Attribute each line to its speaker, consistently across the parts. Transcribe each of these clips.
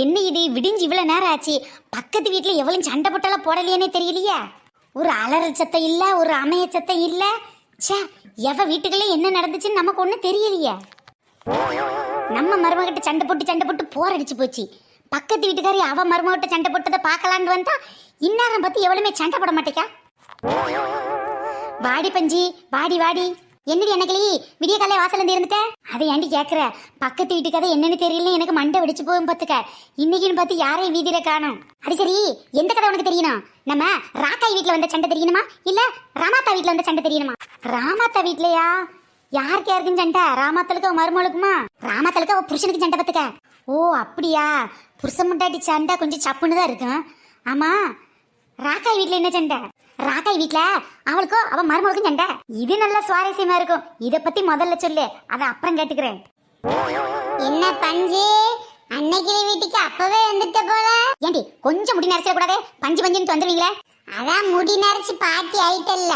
Speaker 1: என்ன இது விடிஞ்சு இவ்வளவு நேரம் ஆச்சு? பக்கத்து வீட்டுல எவ்வளவு சண்டை போட்டாலும் போடலையேனே தெரியலையே. ஒரு அலறல் சத்தம் இல்ல, ஒரு அமைய சத்தம் இல்ல. ச்சே, எவ வீட்டுக்குள்ள என்ன நடந்துச்சுன்னு நமக்கு ஒண்ணும் தெரியலையே. நம்ம மருமகிட்ட சண்டை போட்டு போர் அடிச்சு போச்சு. பக்கத்து வீட்டுக்காரி அவ மருமகிட்ட சண்டை போட்டதை பார்க்கலான்னு வந்தா இந்நேரம் பார்த்து எவ்வளவுமே சண்டை போட மாட்டேக்கா. வாடி பஞ்சி, வாடி வாடி. என்னடி எனக்குலி விடிய காலையில வாசல் இருந்து இருந்துட்ட? அதை ஏண்டி கேக்குற? பக்கத்து வீட்டு கதை என்னன்னு தெரியல, எனக்கு மண்டை வெடிச்சு போகும் பாத்துக்க. இன்னைக்குன்னு பார்த்து யாரையும் வீதியில காணும். அது சரி, எந்த கதை உனக்கு தெரியணும்? நம்ம ராக்காய் வீட்டுல வந்த சண்டை தெரியணுமா, இல்ல ராமாத்தா வீட்டுல வந்த சண்டை தெரியணுமா? ராமாத்தா வீட்லயா? யாருக்கு யாருக்குன்னு சண்டை? ராமாத்தலுக்கு அவ மருமகளுக்குமா? ராமாத்தலுக்கு அவ புருஷனுக்கு சண்டை பாத்துக்க. ஓ அப்படியா? புருஷன் முட்டாட்டி சண்டை கொஞ்சம் சப்புன்னு தான் இருக்கும். ஆமா, ராக்காய் வீட்டுல என்ன சண்டை? ராக்காய் வீட்டுல அவளுக்கோ அவ மருமகளுக்கும் சண்டை. இது நல்ல சுவாரஸ்யமா இருக்கும். இத பத்தி முதல்ல சொல்லு, அத அப்புறம் கேட்டுக்கிறேன்.
Speaker 2: என்ன பஞ்சு, அன்னைக்கு வீட்டுக்கு அப்பவே வந்துட்ட போல.
Speaker 1: ஏண்டி கொஞ்சம் முடி நரைச்சிட கூடாது? பஞ்சு பஞ்சுன்னு வந்துருவீங்களே.
Speaker 2: அதான் முடி நரைச்சு பாட்டி ஆயிட்டல்ல.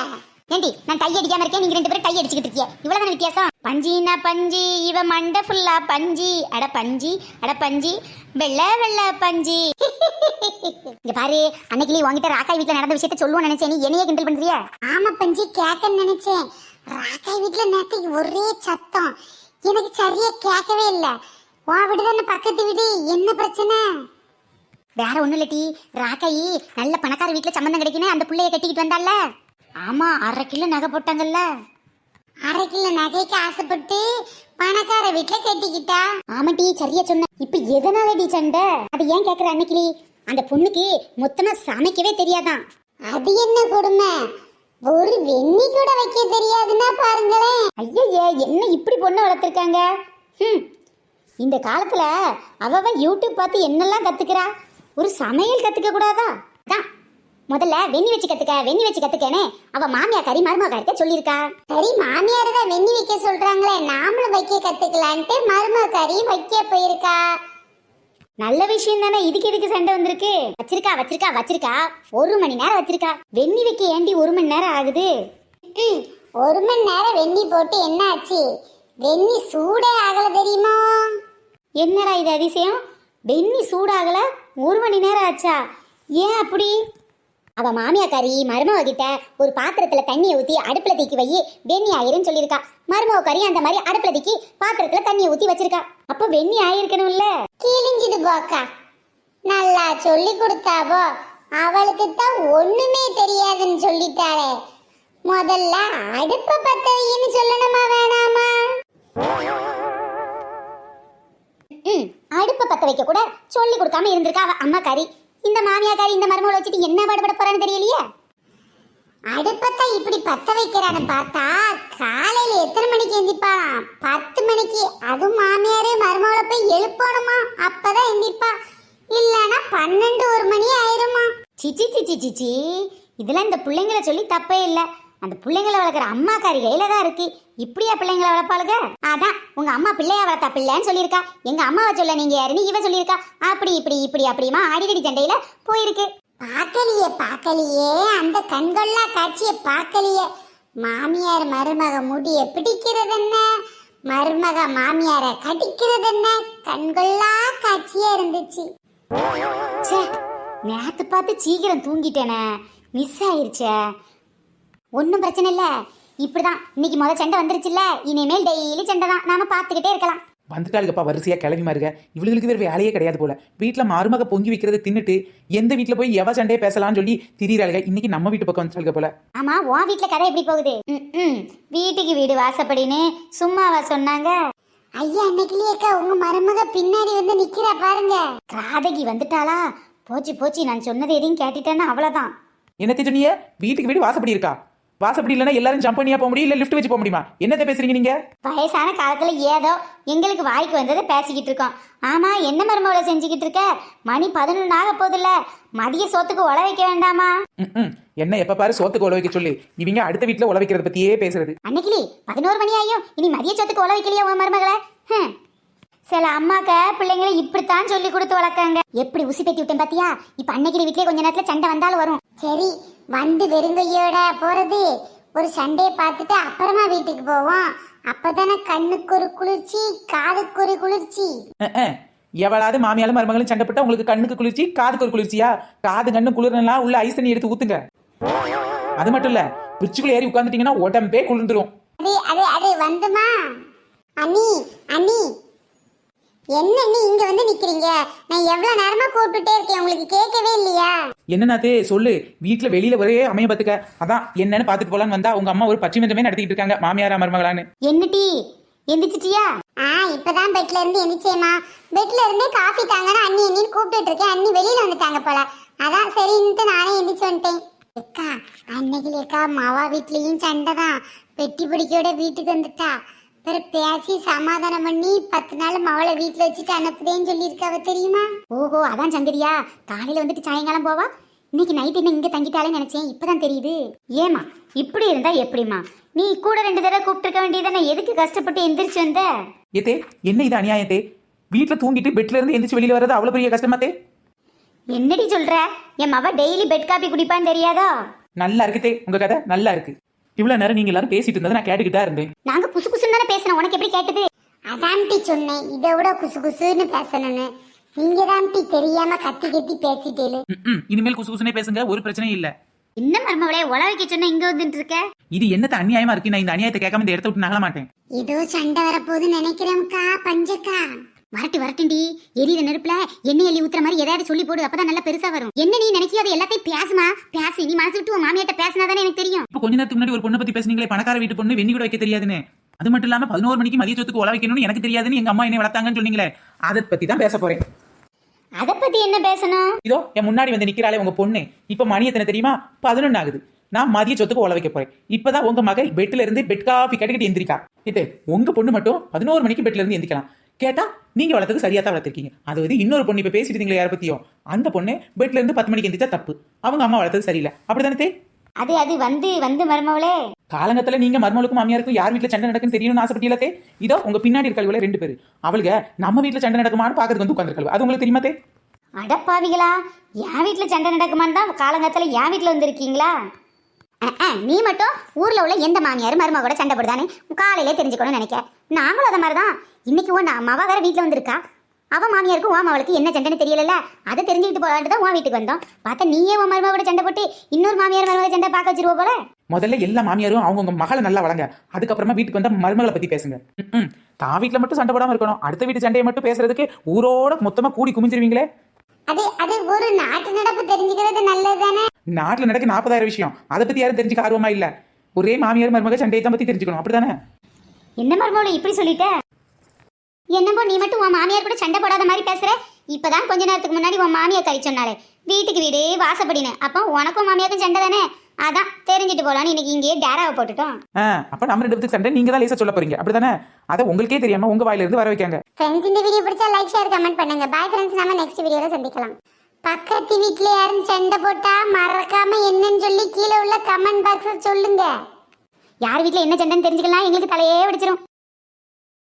Speaker 1: ஏண்டி நான் டை அடிக்காம இருக்கேன், நீங்க 2 பேரும் டை அடிச்சுக்கிட்டு இருக்கீங்க. இவ்வளவுதான வித்தியாசம்? பஞ்சினா பஞ்சி, இவ மண்டை ஃபுல்லா பஞ்சி. அட பஞ்சி, அட பஞ்சி, வெள்ள வெள்ள பஞ்சி. இங்க பாரு, அன்னைக்கு உங்ககிட்ட ராக்காய் வீட்டுல நடந்த விஷயத்த சொல்லுவோம் நினைச்சேன், நீ என்னையே கிண்டல் பண்றியா?
Speaker 2: ஆமா பஞ்சு, கேட்க நினைச்சேன். ராக்காய் வீட்டுல நேத்து ஒரே சத்தம், எனக்கு சரியா கேட்கவே இல்ல. வா விடுதான பக்கத்து வீடு, என்ன பிரச்சனை?
Speaker 1: வேற ஒண்ணும் இல்லட்டி, ராக்காயி நல்ல பணக்கார வீட்டுல சம்பந்தம் கிடைக்கணும் அந்த பிள்ளைய கட்டிக்கிட்டு வந்தால. ஆமா, 1/2 கிலோ நகை போட்டாங்கல்ல.
Speaker 2: 1/2 கிலோ நகைக்கு ஆசைப்பட்டு பணக்கார வீட்டுல கட்டிக்கிட்டா.
Speaker 1: ஆமா டி, சரியா சொன்ன. இப்ப எதனால டி சண்டை? அது ஏன் கேக்குற? அன்னைக்கு அந்த பொண்ணுக்கு மொத்தமா சமைக்கவே தெரியாதான்.
Speaker 2: அது என்ன கொடுமை? ஒரு வெண்ணி கூட வைக்க தெரியாதுன்னா பாருங்களேன்.
Speaker 1: ஐயே, என்ன இப்படி பொண்ணை வளர்த்துருக்காங்க? இந்த காலத்துல அவ யூடியூப் பார்த்து என்னெல்லாம் கத்துக்கிறா. ஒரு சமையல் கத்துக்க கூடாதா? தான் முதல்ல வெண்ணி வச்சு கத்துக்க, வெண்ணி வச்சு கத்துக்கனே அவ மாமியார் கறி மருமகார்ட்ட சொல்லியிருக்கா.
Speaker 2: சரி, மாமியார் தான் வெண்ணி வைக்க சொல்றாங்களே, நாமளும் வைக்க கத்துக்கலான்ட்டு மருமகாரி வைக்க போயிருக்கா.
Speaker 1: நல்ல விஷயம் தானே. இதுக்கு எதுக்கு சண்டை வந்திருக்கு? வச்சிருக்கா வச்சிருக்கா வச்சிருக்கா 1 மணி நேரம் வச்சிருக்கா. வெண்ணி வைக்க ஏண்டி 1 மணி நேரம் ஆகுது?
Speaker 2: 1 மணி நேரம் வெண்ணி போட்டு என்ன ஆச்சு? வெண்ணி சூடே ஆகல தெரியுமா?
Speaker 1: என்னடா இது அதிசயம்? வெண்ணி சூடாகல, 1 மணி நேரம் ஆச்சா? ஏன் அப்படி? அவ மாமியாக்காரி மருமக கிட்ட ஒரு பாத்திரத்துல தண்ணியை ஊத்தி அடுப்புல தீக்கி வை, வெண்ணி ஆயிருன்னு சொல்லியிருக்கா. மருமகாரி அந்த மாதிரி அடுப்புல தீக்கி பாத்திரத்துல தண்ணியை ஊத்தி வச்சிருக்கா. அப்ப வெண்ணி ஆயிருக்கணும்ல.
Speaker 2: கிழிஞ்சுது போக்கா. நல்லா சொல்லி கொடுத்தாவோ, அவளுக்கு தான் ஒண்ணுமே தெரியாதுன்னு சொல்லிட்டாளே. முதல்ல அடுப்ப பத்த வைன்னு சொல்லணுமா வேணாமா?
Speaker 1: அடுப்ப பத்த வைக்க கூட சொல்லி கொடுக்காம இருந்திருக்கா அவ அம்மாக்காரி. இந்த மாமியாக்காரி இந்த மருமகளை வச்சுட்டு என்ன பாடுபட போறான்னு தெரியலையே.
Speaker 2: அடுப்பத்தை இப்படி பத்த வைக்கிறான்னு பார்த்தா காலையில எத்தனை மணிக்கு எந்திப்பாளாம்? 10 மணிக்கு. அதுவும் மாமியாரே மருமகளை போய் எழுப்பணுமா, அப்பதான் எந்திப்பா. இல்லனா 12 1 மணி ஆயிருமா.
Speaker 1: சிச்சி சிச்சி சிச்சி, இதெல்லாம் இந்த பிள்ளைங்களை சொல்லி தப்பே இல்லை. அந்த பிள்ளைங்களை வளர்க்குற அம்மாக்காரி கையில தான் இருக்கு. இப்படியா பிள்ளைங்களை வளர்ப்பாளுங்க? அதான் உங்க அம்மா பிள்ளையா வளர்த்தா பிள்ளைன்னு சொல்லியிருக்கா. எங்க அம்மாவை சொல்ல நீங்க யாருன்னு இவ சொல்லியிருக்கா. அப்படி இப்படி இப்படி அப்படிமா அடிக்கடி சண்டையில போயிருக்கு.
Speaker 2: பார்க்கலையே அந்த கண்கொள்ளா காட்சியை பார்க்கலையே. மாமியார் மருமக முடிய பிடிக்கிறது என்ன, மருமக மாமியார கடிக்கிறது என்ன, கண்கொள்ளா காட்சியா இருந்துச்சு.
Speaker 1: நேத்து பார்த்து சீக்கிரம் தூங்கிட்டேனே, மிஸ் ஆயிருச்சே. ஒன்றும் பிரச்சனை இல்லை. இப்படிதான் இன்னைக்கு முதல் சண்டை வந்துருச்சுல்ல, இனிமேல் டெய்லி சண்டை தான், நாம பார்த்துக்கிட்டே இருக்கலாம்.
Speaker 3: வந்துட்டாளுங்கப்பா வரிசையா கிளம்பி மாருங்க. இவளுக்கு வேறு வேலையே கிடையாது போல. வீட்டில் மருமக பொங்கி வைக்கிறத தின்னுட்டு எந்த வீட்டில் போய் எவ சண்டையை பேசலாம்னு சொல்லி திரியிறாளுங்க. இன்னைக்கு நம்ம வீட்டு பக்கம் வந்துட்டாளுங்க போல.
Speaker 1: ஆமா, உன் வீட்டுல கதை எப்படி போகுது? வீட்டுக்கு வீடு வாசப்படின்னு சும்மாவா சொன்னாங்க?
Speaker 2: ஐயா, அன்னைக்குலயேக்கா உங்க மருமக பின்னாடி வந்து நிக்கிறா பாருங்க.
Speaker 1: ராதகி வந்துட்டாளா? போச்சு போச்சு, நான் சொன்னது எதையும் கேட்டுட்டேன்னா அவ்வளவுதான்.
Speaker 3: என்ன சொன்னீங்க? வீட்டுக்கு வீடு வாசப்படி இருக்கா? வாசப்படி இல்லைன்னா எல்லாரும் ஜம்ப் பண்ணியா போக முடியும், இல்ல லிஃப்ட் வச்சு போக முடியுமா? என்னத்தை பேசுறீங்க நீங்க?
Speaker 1: வயசான காலத்துல ஏதோ எங்களுக்கு வாய்க்கு வந்ததை பேசிக்கிட்டு இருக்கோம். ஆமா, என்ன மருமகளை செஞ்சுக்கிட்டு இருக்க? மணி 11 ஆக போதில்ல, மதிய சோத்துக்கு உழ வைக்க வேண்டாமா?
Speaker 3: என்ன எப்ப பாரு சோத்துக்கு உழ வைக்க சொல்லி இவங்க அடுத்த வீட்டுல உழ வைக்கிறத பத்தியே பேசுறது.
Speaker 1: அன்னைக்கு 11 மணி ஆயும் இனி மதிய சோத்துக்கு உழ வைக்கலையா உன் மருமகளை? சில அம்மாக்க பிள்ளைங்களை இப்படித்தான் சொல்லி கொடுத்து வளர்க்காங்க. எப்படி உசி பேத்தி விட்டேன் பாத்தியா? இப்ப அன்னைக்கு வீட்லயே கொஞ்ச நேரத்துல சண்டை வந்தாலும் வரும்.
Speaker 2: சரி, வந்து வெறுங்கையோட போறது, ஒரு சண்டையை பார்த்துட்டு அப்புறமா வீட்டுக்கு போவோம். அப்பதானே கண்ணுக்கு ஒரு குளிர்ச்சி, காதுக்கு ஒரு குளிர்ச்சி.
Speaker 3: எவளாவது மாமியாலும் மருமகளும் சண்டை போட்டா உங்களுக்கு கண்ணுக்கு குளிர்ச்சி காதுக்கு ஒரு குளிர்ச்சியா? காது கண்ணு குளிர்லாம் உள்ள ஐஸ் தண்ணி எடுத்து ஊத்துங்க. அது மட்டும் இல்ல, பிரிட்ஜுக்குள்ள ஏறி உட்காந்துட்டீங்கன்னா உடம்பே குளிர்ந்துரும்.
Speaker 2: அது அது அது வந்துமா அண்ணி அண்ணி என்ன அண்ணி இங்க வந்து நிக்கிறீங்க? நான் எவ்வளவு நேரமா கூப்பிட்டுட்டே இருக்கேன், உங்களுக்கு கேட்கவே இல்லையா?
Speaker 3: என்னன்னாத்தே சொல்லு, வீட்டுல வெளியில ஒரே அமைய பாத்துக்க. அதான் என்னன்னு பாத்துட்டு போலான்னு வந்தா உங்க அம்மா ஒரு பச்சிமந்தமே நடத்திட்டு இருக்காங்க, மாமியாரா மருமகளான்னு.
Speaker 1: என்ன டீ எந்திரிச்சிட்டியா?
Speaker 2: இப்பதான் பெட்ல இருந்து எந்திரிச்சேமா. பெட்ல இருந்தே காஃபி தாங்கன்னு அண்ணி அண்ணின்னு கூப்பிட்டு இருக்கேன். அண்ணி வெளியில வந்துட்டாங்க போல, அதான் சரின்ட்டு நானே எந்திரிச்சு வந்துட்டேன். அக்கா அன்னைக்கு அக்கா மாவா வீட்லயும் சண்டை தான். பெட்டி பிடிக்கோட வீட்டுக்கு வந்துட்டா. பிறகு பேசி சமாதானம் பண்ணி 10 நாள் மவளை வீட்டுல வச்சுட்டு அனுப்புதேன்னு சொல்லியிருக்காவ தெரியுமா?
Speaker 1: ஓஹோ, அதான் சங்கதியா. காலையில வந்துட்டு சாயங்காலம் போவா. இன்னைக்கு நைட் என்ன இங்க தங்கிட்டாலே நினைச்சேன், இப்பதான் தெரியுது. ஏமா இப்படி இருந்தா எப்படிமா? நீ கூட 2 தடவை கூப்பிட்டு இருக்க வேண்டியதானே, எதுக்கு கஷ்டப்பட்டு எந்திரிச்சு வந்த?
Speaker 3: ஏத்தே என்ன இது அநியாயத்தே? வீட்டுல தூங்கிட்டு பெட்ல இருந்து எந்திரிச்சு வெளியில வர்றது அவ்வளவு பெரிய கஷ்டமாத்தே?
Speaker 1: என்னடி சொல்ற? என் மவ டெய்லி பெட் காபி குடிப்பான்னு தெரியாதா?
Speaker 3: நல்லா இருக்குதே, உங்க கதை நல்லா இருக்கு. இவ்வளவு நேரம் நீங்க எல்லாரும் பேசிட்டு இருந்ததை நான் கேட்டுக்கிட்டா இருந்தேன்.
Speaker 1: நாங்க குசு குசுன்னு தானே பேசணும், உனக்கு எப்படி கேட்டது?
Speaker 2: அதான்டி சொன்னேன், இதை விட குசு குசுன்னு பேசணும்னு. நீங்க தான்டி தெரியாம கத்தி கத்தி பேசிட்டேலு.
Speaker 3: இனிமேல் குசு குசுனே பேசுங்க, ஒரு பிரச்சனையும் இல்ல.
Speaker 1: என்ன மருமவளே உல வைக்க சொன்ன இங்க வந்துட்டு இருக்க?
Speaker 3: இது என்னத்த அநியாயமா இருக்கு? நான் இந்த அநியாயத்தை கேட்காம இந்த இடத்த விட்டு நகல மாட்டேன்.
Speaker 2: ஏதோ சண்டை வரப்போகுதுன்னு நினைக்கிறேன்க்கா பஞ்சக்கா.
Speaker 1: வரட்டுண்டி, எரியிற நெருப்புல எண்ணெய் எள்ளி ஊத்துற மாதிரி எதாவது சொல்லி போடு, அப்பதான் நல்லா பெருசா வரும். என்ன நீ நினைக்கியோ அது எல்லாத்தையும் பேசுமா, பேசு. நீ மனசு விட்டு உன் மாமியாட்ட பேசினாதானே எனக்கு தெரியும்.
Speaker 3: இப்போ கொஞ்ச நேரத்துக்கு முன்னாடி ஒரு பொண்ணை பத்தி பேசுனீங்களே, பணக்கார வீட்டு பொண்ணு, வெண்ணி கூட வைக்க தெரியாதுன்னு. அது மட்டும் இல்லாம 11 மணிக்கு மதிய சொத்துக்கு உல வைக்கணும்னு எனக்கு தெரியாதுன்னு எங்க அம்மா என்ன வளர்த்தாங்கன்னு சொன்னீங்களே, அதை பத்தி தான் பேச போறேன்.
Speaker 1: அத பத்தி என்ன பேசணும்?
Speaker 3: இதோ என் முன்னாடி வந்து நிக்கிறாளே உங்க பொண்ணு, இப்ப மணி எத்தனை தெரியுமா? 11 ஆகுது. நான் மதிய சொத்துக்கு உல வைக்க போறேன். இப்பதான் உங்க மகள் பெட்ல இருந்து பெட் காஃபி கட்டிக்கிட்டு எந்திரிக்கா. இது உங்க பொண்ணு மட்டும் 11 மணிக்கு பெட்ல இருந்து எந்திரிக்கலாம். கேட்டா நீங்க வளர்த்தது சரியா தான் வளர்த்திருக்கீங்க. அது இன்னொரு பொண்ணு இப்ப பேசிட்டு இருந்தீங்களே யார பத்தியோ, அந்த பொண்ணு பெட்ல இருந்து 10 மணிக்கு எந்திரிச்சா தப்பு. அவங்க அம்மா வளர்த்தது சரியில்லை, அப்படித்தானே?
Speaker 1: அது அது வந்து மருமவளே,
Speaker 3: காலங்கத்துல நீங்க மருமகளுக்கும் மாமியாருக்கும் யார் வீட்டுல சண்டை நடக்குன்னு தெரியணும்னு ஆசைப்பட்டீங்களே. இதோ உங்க பின்னாடி இருக்கல்வல 2 பேரு, அவளுங்க நம்ம வீட்டுல சண்டை நடக்குமான்னு பாக்கிறதுக்கு வந்து உட்காந்துருக்கல்வ. அது உங்களுக்கு தெரியுமாத்தே?
Speaker 1: அடப்பாவிகளா, என் வீட்டுல சண்டை நடக்குமான்னு தான் காலங்கத்துல என் வீட்டுல வந்திருக்கீங்களா? நீ மட்டும் ஊர்ல உள்ள எந்த மாமியார் மருமகளோட சண்டை போடுதானே காலையிலே தெரிஞ்சுக்கணும்னு நினைக்க. நாங்களும் அதை மாதிரிதான். இன்னைக்கு உன் மவ வேற வீட்டுல வந்திருக்கா. அவ மாமியாருக்கும் உன் அவளுக்கு என்ன சண்டைன்னு தெரியல, அதை தெரிஞ்சுக்கிட்டு போலான்ட்டு தான் உன் வீட்டுக்கு வந்தோம். பார்த்தா நீயே உன் மருமகளோட சண்டை போட்டு இன்னொரு மாமியார் மருமகள சண்டை பார்க்க வச்சிருவ போல.
Speaker 3: முதல்ல எல்லா மாமியாரும் அவங்கவுங்க மகளை நல்லா வளங்க, அதுக்கப்புறமா வீட்டுக்கு வந்தா மருமகளை பத்தி பேசுங்க. தான் வீட்டுல மட்டும் சண்டை போடாம இருக்கணும், அடுத்த வீட்டு சண்டையை மட்டும் பேசுறதுக்கு ஊரோட மொத்தமா கூடி குமிஞ்சிருவீங்களே.
Speaker 2: அது அது ஒரு நாட்டு நடப்பு தெரிஞ்சுக்கிறது நல்லதுதானே.
Speaker 3: நாட்டுல நடக்க 40,000 விஷயம், அதை பத்தி யாரும் தெரிஞ்சுக்க ஆர்வமா இல்ல. ஒரே மாமியார் மருமக சண்டையை தான் பத்தி தெரிஞ்சுக்கணும், அப்படித்தானே?
Speaker 1: என்ன மருமகளே இப்படி சொல்லிட்ட? என்னப்போ நீ மட்டும் உன் மாமியார் கூட சண்டை போடாத மாதிரி பேசுற? இப்பதான் கொஞ்ச நேரத்துக்கு முன்னாடி உன் மாமியார் கறி சொன்னாலே வீட்டுக்கு வீடு வாசப்படினு. அப்போ உனக்கும் மாமியாருக்கும் சண்டை தானே, அதான் தெரிஞ்சுட்டு போலான்னு இன்னைக்கு இங்கேயே டேராவை போட்டுட்டோம்.
Speaker 3: அப்ப நம்ம 2 பேருக்கு சண்டை நீங்க தான் லேசா சொல்ல போறீங்க, அப்படித்தானே? அதை உங்களுக்கே தெரியாம உங்க வாயில இருந்து வர வைக்காங்க.
Speaker 2: ஃப்ரெண்ட்ஸ், இந்த வீடியோ பிடிச்சா லைக் ஷேர் கமெண்ட் பண்ணுங்க. பை ஃப்ரெண்ட்ஸ், நாம நெக்ஸ்ட் வீடியோல சந்திக்கலாம். பக்கத்து வீட்ல யாரும் சண்டை போட்டா மறக்காம என்னன்னு சொல்லி கீழே உள்ள கமெண்ட் பாக்ஸ்ல சொல்லுங்க.
Speaker 1: யார் வீட்டுல என்ன சண்டைன்னு தெரிஞ்சுக்கலாம், எங்களுக்கு தலையே வெடிச்சிரும்.